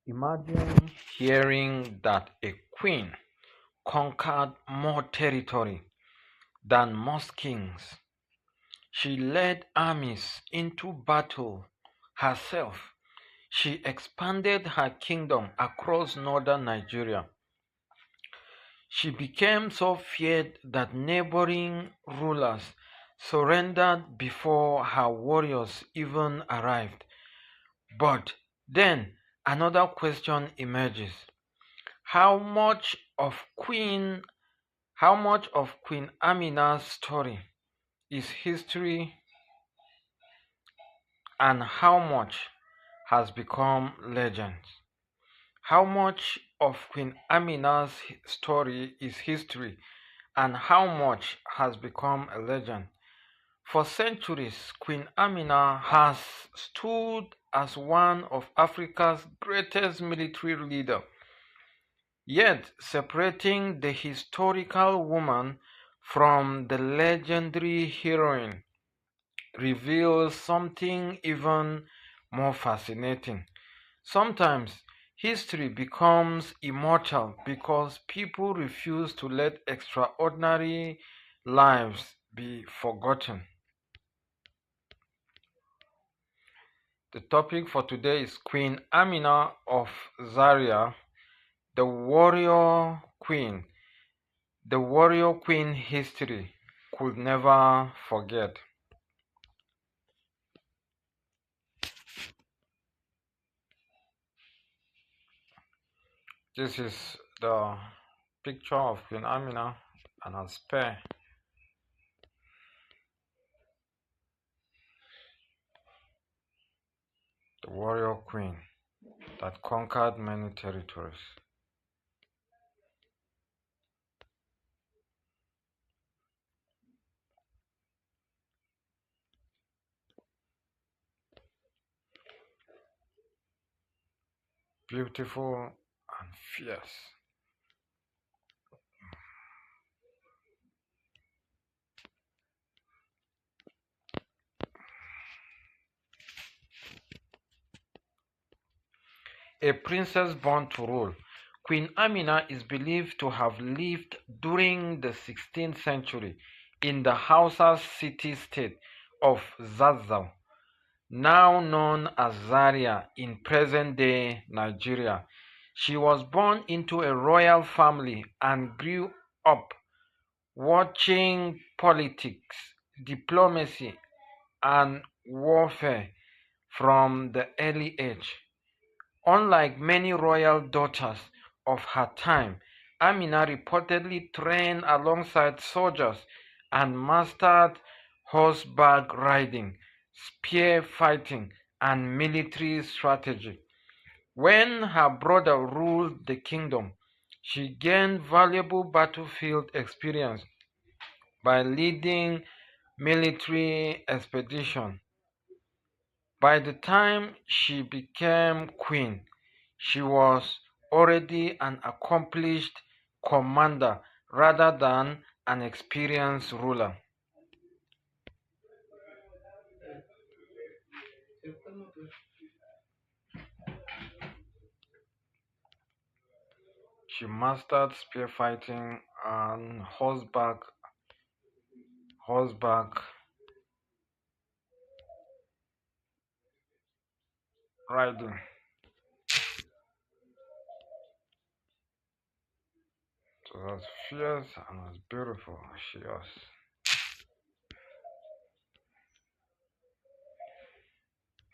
Imagine hearing that a queen conquered more territory than most kings. She led armies into battle herself. She expanded her kingdom across northern Nigeria. She became so feared that neighboring rulers surrendered before her warriors even arrived. But then another question emerges. How much of Queen Amina's story is history and how much has become legend? How much of Queen Amina's story is history and how much has become a legend? For centuries, Queen Amina has stood as one of Africa's greatest military leaders. Yet, separating the historical woman from the legendary heroine reveals something even more fascinating. Sometimes history becomes immortal because people refuse to let extraordinary lives be forgotten. The topic for today is Queen Amina of Zaria, the warrior queen. The warrior queen history could never forget. This is the picture of Queen Amina and her spear. The warrior queen that conquered many territories. Beautiful and fierce. A princess born to rule, Queen Amina is believed to have lived during the 16th century in the Hausa city-state of Zazzau, now known as Zaria in present-day Nigeria. She was born into a royal family and grew up watching politics, diplomacy, and warfare from the early age. Unlike many royal daughters of her time, Amina reportedly trained alongside soldiers and mastered horseback riding, spear fighting, and military strategy. When her brother ruled the kingdom, she gained valuable battlefield experience by leading military expeditions. By the time she became queen, she was already an accomplished commander rather than an experienced ruler. She mastered spear fighting and horseback riding. So as fierce and as beautiful as she was.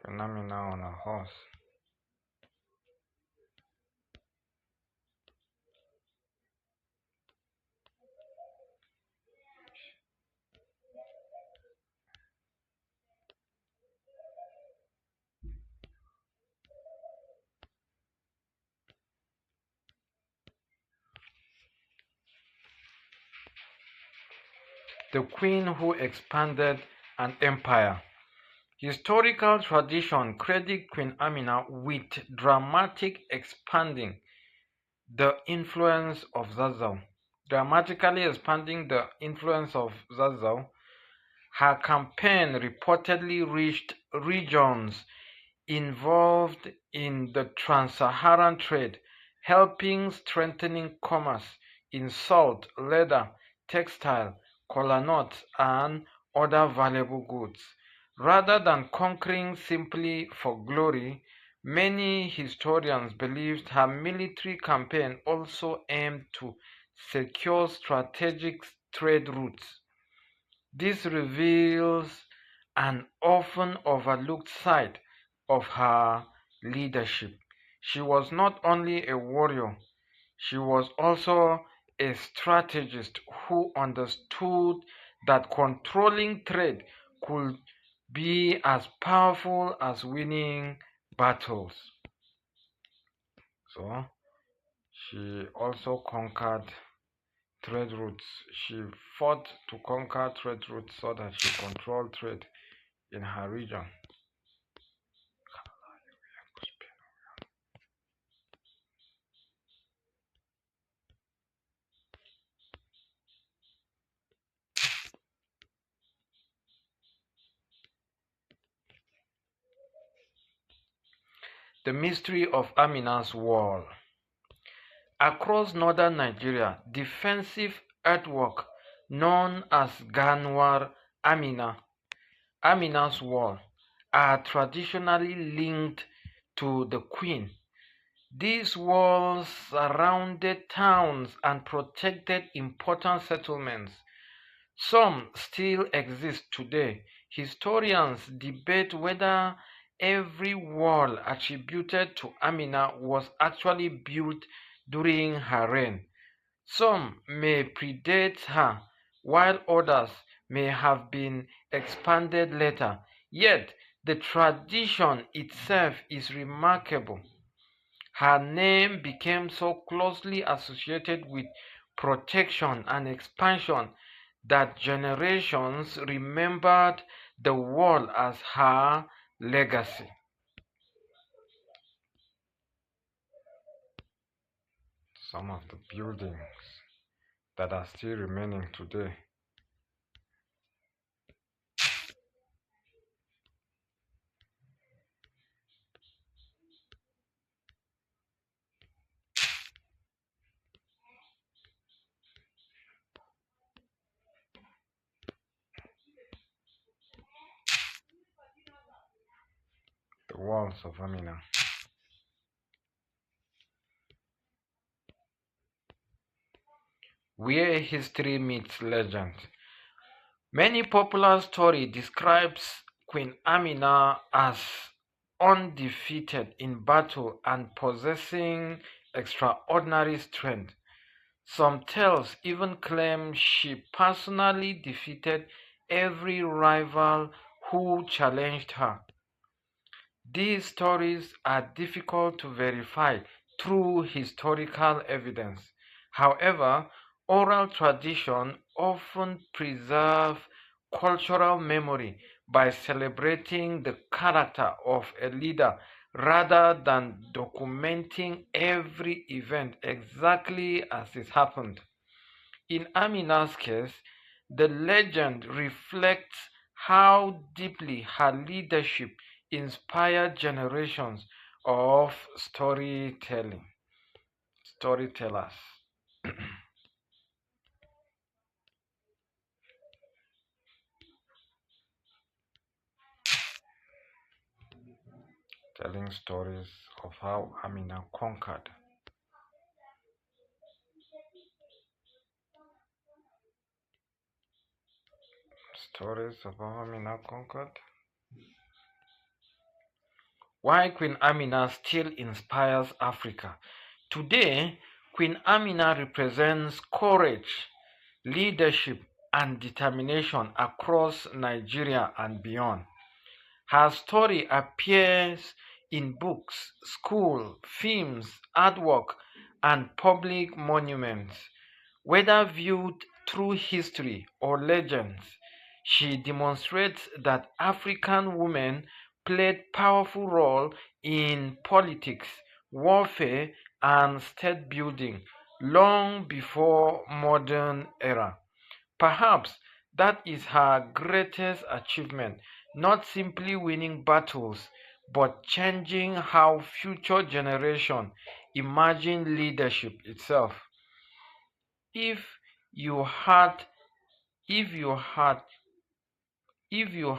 Queen Amina on a horse. The queen who expanded an empire. Historical tradition credit Queen Amina with dramatic expanding the influence of Zazzau. Dramatically expanding the influence of Zazzau, her campaign reportedly reached regions involved in the trans-Saharan trade, helping strengthening commerce in salt, leather, textile, kola nuts, and other valuable goods. Rather than conquering simply for glory, many historians believed her military campaign also aimed to secure strategic trade routes. This reveals an often overlooked side of her leadership. She was not only a warrior, she was also a strategist who understood that controlling trade could be as powerful as winning battles. So, she also conquered trade routes. She fought to conquer trade routes so that she controlled trade in her region. The mystery of Amina's wall. Across northern Nigeria, defensive earthwork known as Ganuwar Amina's wall, are traditionally linked to the queen. These walls surrounded towns and protected important settlements. Some still exist today. Historians debate whether every wall attributed to Amina was actually built during her reign. Some may predate her, while others may have been expanded later. Yet, the tradition itself is remarkable. Her name became so closely associated with protection and expansion that generations remembered the wall as her legacy. Some of the buildings that are still remaining today. The walls of Amina. Where history meets legend. Many popular story describes Queen Amina as undefeated in battle and possessing extraordinary strength. Some tales even claim she personally defeated every rival who challenged her. These stories are difficult to verify through historical evidence. However, oral tradition often preserve cultural memory by celebrating the character of a leader rather than documenting every event exactly as it happened. In Amina's case, the legend reflects how deeply her leadership inspired generations of storytellers. Telling stories of how Amina conquered. Stories of how Amina conquered. Why Queen Amina still inspires Africa. Today, Queen Amina represents courage, leadership, and determination across Nigeria and beyond. Her story appears in books, school, films, artwork, and public monuments. Whether viewed through history or legends, she demonstrates that African women played powerful role in politics, warfare, and state building long before modern era. Perhaps that is her greatest achievement, not simply winning battles, but changing how future generations imagine leadership itself. If you had if you had if you